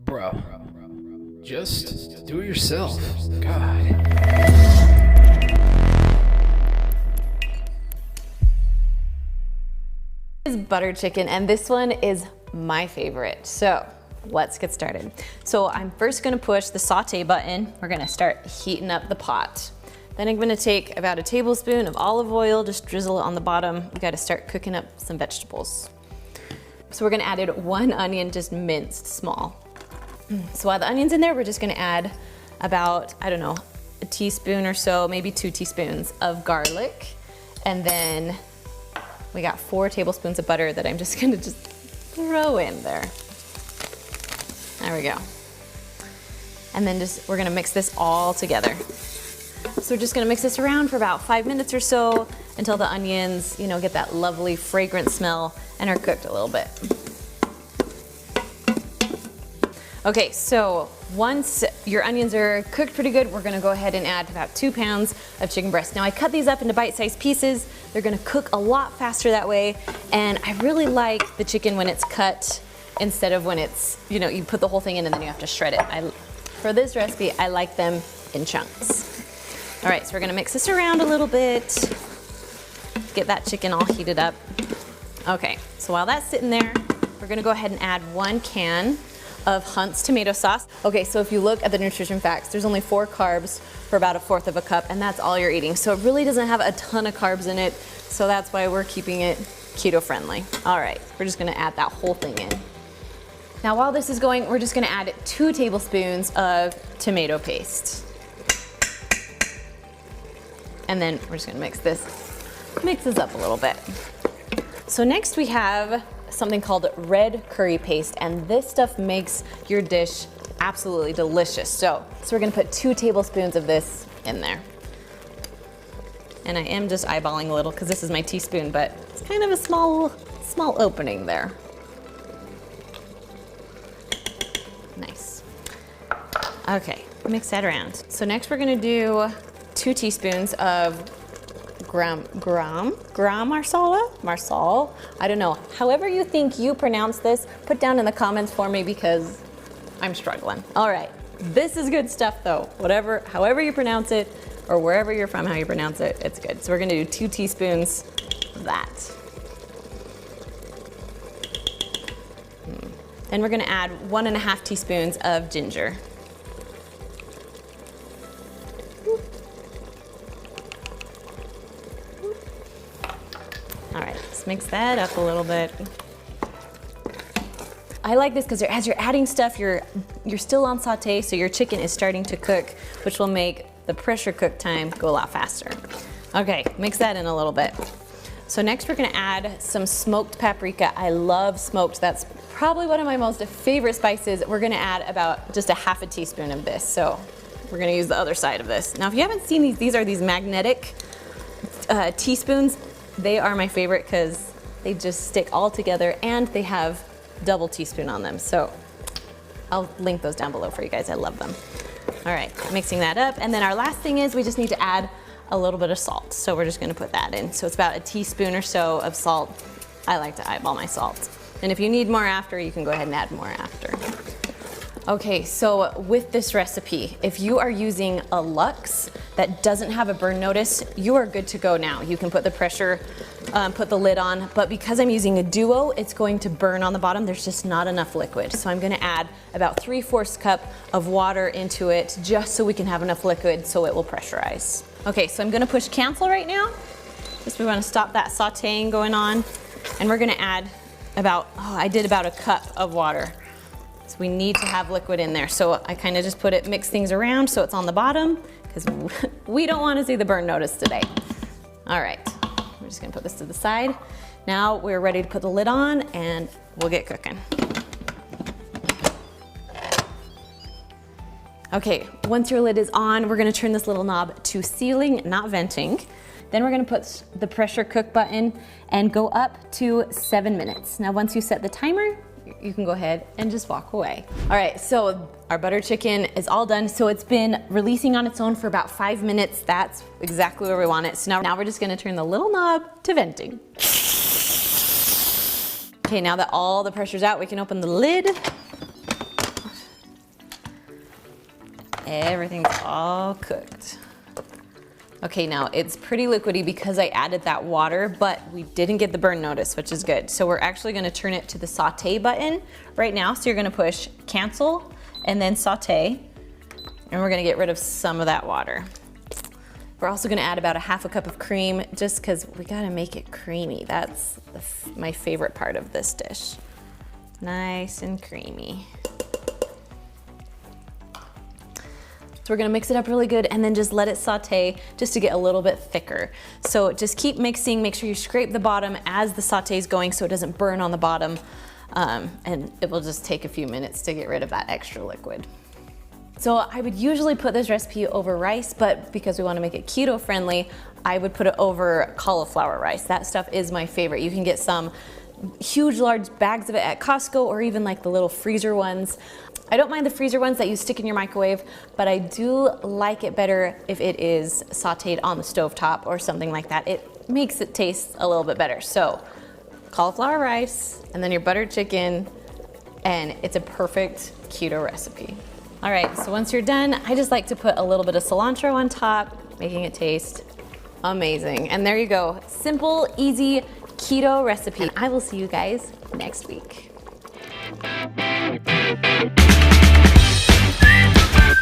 Bro, just do it yourself. God. Is butter chicken, and this one is my favorite. So let's get started. So I'm first gonna push the saute button. We're gonna start heating up the pot. Then I'm gonna take about a tablespoon of olive oil, just drizzle it on the bottom. We gotta start cooking up some vegetables. So we're gonna add in 1 onion, just minced small. So while the onion's in there, we're just gonna add about, I don't know, a teaspoon or so, maybe 2 teaspoons of garlic. And then we got 4 tablespoons of butter that I'm just gonna throw in there. There we go. And then we're gonna mix this all together. So we're just gonna mix this around for about 5 minutes or so until the onions, get that lovely fragrant smell and are cooked a little bit. Okay, so once your onions are cooked pretty good, we're gonna go ahead and add about 2 pounds of chicken breast. Now I cut these up into bite-sized pieces. They're gonna cook a lot faster that way. And I really like the chicken when it's cut instead of when it's, you put the whole thing in and then you have to shred it. For this recipe, I like them in chunks. All right, so we're gonna mix this around a little bit, get that chicken all heated up. Okay, so while that's sitting there, we're gonna go ahead and add 1 can of Hunt's tomato sauce. Okay, so if you look at the nutrition facts, there's only 4 carbs for about 1/4 of a cup, and that's all you're eating. So it really doesn't have a ton of carbs in it, so that's why we're keeping it keto friendly. All right, we're just gonna add that whole thing in. Now while this is going, we're just gonna add 2 tablespoons of tomato paste. And then we're just gonna mix this up a little bit. So next we have something called red curry paste, and this stuff makes your dish absolutely delicious. So we're gonna put 2 tablespoons of this in there. And I am just eyeballing a little because this is my teaspoon, but it's kind of a small opening there. Nice. Okay, mix that around. So next we're gonna do 2 teaspoons of Garam masala, I don't know. However you think you pronounce this, put down in the comments for me because I'm struggling. All right, this is good stuff though. However you pronounce it, or wherever you're from, how you pronounce it, it's good. So we're gonna do 2 teaspoons of that. Then we're gonna add 1.5 teaspoons of ginger. All right, let's mix that up a little bit. I like this because as you're adding stuff, you're still on saute, so your chicken is starting to cook, which will make the pressure cook time go a lot faster. Okay, mix that in a little bit. So next we're gonna add some smoked paprika. I love smoked. That's probably one of my most favorite spices. We're gonna add about just 1/2 teaspoon of this. So we're gonna use the other side of this. Now if you haven't seen these are these magnetic teaspoons. They are my favorite because they just stick all together and they have double teaspoon on them. So I'll link those down below for you guys. I love them. All right, mixing that up. And then our last thing is we just need to add a little bit of salt. So we're just gonna put that in. So it's about 1 teaspoon or so of salt. I like to eyeball my salt. And if you need more after, you can go ahead and add more after. Okay, so with this recipe, if you are using a Lux that doesn't have a burn notice, you are good to go now. You can put the pressure, put the lid on, but because I'm using a Duo, it's going to burn on the bottom. There's just not enough liquid. So I'm gonna add about 3/4 cup of water into it just so we can have enough liquid so it will pressurize. Okay, so I'm gonna push cancel right now. Just we wanna stop that sauteing going on. And we're gonna add I did about 1 cup of water. So we need to have liquid in there. So I kind of just mix things around so it's on the bottom because we don't want to see the burn notice today. All right, we're just gonna put this to the side. Now we're ready to put the lid on and we'll get cooking. Okay, once your lid is on, we're gonna turn this little knob to sealing, not venting. Then we're gonna put the pressure cook button and go up to 7 minutes. Now once you set the timer, you can go ahead and just walk away. All right, so our butter chicken is all done. So it's been releasing on its own for about 5 minutes. That's exactly where we want it. So now we're just gonna turn the little knob to venting. Okay, now that all the pressure's out, we can open the lid Everything's all cooked. Okay, now it's pretty liquidy because I added that water, but we didn't get the burn notice, which is good. So we're actually gonna turn it to the saute button right now. So you're gonna push cancel and then saute, and we're gonna get rid of some of that water. We're also gonna add about a half a cup of cream just because we gotta make it creamy. That's my favorite part of this dish. Nice and creamy. So we're gonna mix it up really good and then just let it saute just to get a little bit thicker. So just keep mixing, make sure you scrape the bottom as the saute is going so it doesn't burn on the bottom. And it will just take a few minutes to get rid of that extra liquid. So I would usually put this recipe over rice, but because we wanna make it keto friendly, I would put it over cauliflower rice. That stuff is my favorite. You can get some huge large bags of it at Costco or even like the little freezer ones. I don't mind the freezer ones that you stick in your microwave, but I do like it better if it is sauteed on the stovetop or something like that. It makes it taste a little bit better. So cauliflower rice and then your buttered chicken, and it's a perfect keto recipe. All right, so once you're done, I just like to put a little bit of cilantro on top, making it taste amazing. And there you go, simple, easy keto recipe. I will see you guys next week.